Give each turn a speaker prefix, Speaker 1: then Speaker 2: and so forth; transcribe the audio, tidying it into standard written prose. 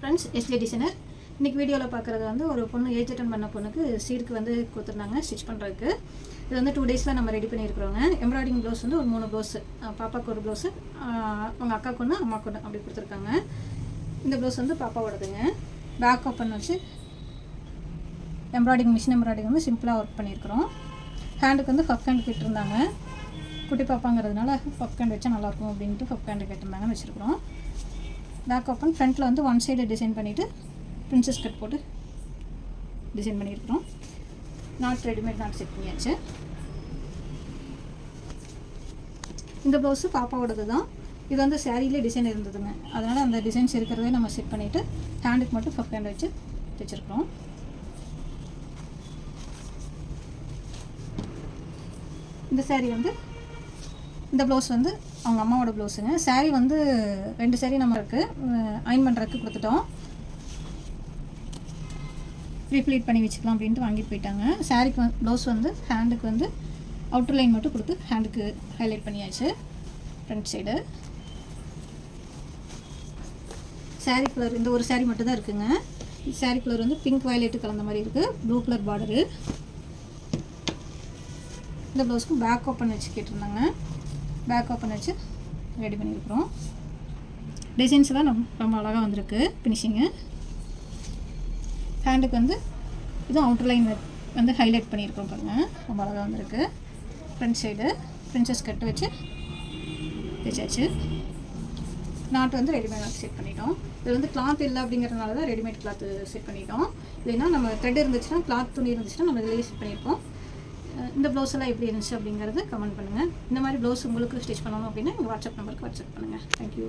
Speaker 1: Friends, SJ designer. இன்றைக்கி வீடியோவில் பார்க்குறது வந்து ஒரு பொண்ணு ஏஜ் அட்டன் பண்ண பொண்ணுக்கு சீருக்கு வந்து கொடுத்துருந்தாங்க ஸ்டிச் பண்ணுறதுக்கு. இது வந்து 2 டேஸில் நம்ம ரெடி பண்ணியிருக்கிறோங்க. எம்ப்ராய்டிங் ப்ளவுஸ் வந்து ஒரு 3 ப்ளவுஸு, பாப்பாவுக்கு ஒரு ப்ளவுஸு, அவங்க அக்காவுக்கு ஒன்று, அம்மாவுக்கு ஒன்று அப்படி கொடுத்துருக்காங்க. இந்த ப்ளவுஸ் வந்து பாப்பாவோடதுங்க. பேக் ஓப்பன் வச்சு மிஷின் எம்ப்ராய்டிங் வந்து சிம்பிளாக ஒர்க் பண்ணியிருக்கிறோம். ஹேண்டுக்கு வந்து பஃப் ஹேண்ட் கேட்டிருந்தாங்க. குட்டி பாப்பாங்கிறதுனால பஃப் ஹேண்ட் வச்சா நல்லாயிருக்கும் அப்படின்ட்டு பஃப் ஹேண்டு கேட்டிருந்தாங்க, வச்சுருக்கிறோம். பேக் ஓப்பன் ஃப்ரண்ட்டில் வந்து ஒன் சைடு டிசைன் பண்ணிவிட்டு பிரின்சஸ் கட் போட்டு டிசைன் பண்ணியிருக்கிறோம். நாட் ரெடிமேட் நாட் செட் பண்ணியாச்சு. இந்த ப்ளவுஸு பாப்பாவோடது தான். இது வந்து சேரீலே டிசைன் இருந்ததுங்க, அதனால் அந்த டிசைன்ஸ் இருக்கிறதே நம்ம செட் பண்ணிவிட்டு ஹேண்டுக்கு மட்டும் பஃப் ஹேண்ட் வச்சு தைச்சிருக்கிறோம். இந்த சேரீ வந்து இந்த ப்ளவுஸ் வந்து அவங்க அம்மாவோட ப்ளவுஸுங்க. சேரீ வந்து 2 சேரீ நம்ம இருக்குது அயன் பண்ணுறதுக்கு கொடுத்துட்டோம். ரீப்ளீட் பண்ணி வச்சுக்கலாம் அப்படின்ட்டு வாங்கிட்டு போயிட்டாங்க. சேரீக்கு ப்ளவுஸ் வந்து ஹேண்டுக்கு வந்து அவுட்டர் லைன் மட்டும் கொடுத்து ஹேண்டுக்கு ஹைலைட் பண்ணியாச்சு. ஃப்ரண்ட் சைடு சேரீ கலர் இந்த ஒரு சேரீ மட்டும் தான் இருக்குங்க. சேரீ கலர் வந்து பிங்க் வயலெட்டு கலந்த மாதிரி இருக்குது. Blue colour border. இந்த ப்ளவுஸ்க்கு பேக் ஓப்பன் வச்சு கேட்டிருந்தாங்க. பேக் ஓப்பன் வச்சு ரெடி பண்ணியிருக்கிறோம். டிசைன்ஸ்லாம் ரொம்ப அழகாக வந்திருக்கு ஃபினிஷிங்கு. ஹேண்டுக்கு வந்து இதுவும் அவுட்டர் லைன் வந்து ஹைலைட் பண்ணியிருக்கோம் பாருங்கள், ரொம்ப அழகாக வந்திருக்கு. ஃப்ரண்ட் சைடு பிரின்சஸ் கட்டு வச்சு தைச்சாச்சு. நாட்டு வந்து ரெடிமேட் நாட் செட் பண்ணிட்டோம். இது வந்து கிளாத் இல்லை அப்படிங்கிறதுனால தான் ரெடிமேட் கிளாத்து செட் பண்ணிட்டோம். இல்லைன்னா நம்ம த்ரெட் இருந்துச்சுன்னா, கிளாத் துணி இருந்துச்சுன்னா நம்ம இதிலேயே செட் பண்ணியிருப்போம். இந்த ப்ளவுஸ் எல்லாம் எப்படி இருந்துச்சு அப்படிங்கிறது கமெண்ட் பண்ணுங்கள். இந்த மாதிரி ப்ளவுஸ் உங்களுக்கு ஸ்டிச் பண்ணணும் அப்படின்னா எங்கள் வாட்ஸ்அப் நம்பருக்கு வாட்ஸ்அப் பண்ணுங்கள். தேங்க்யூ.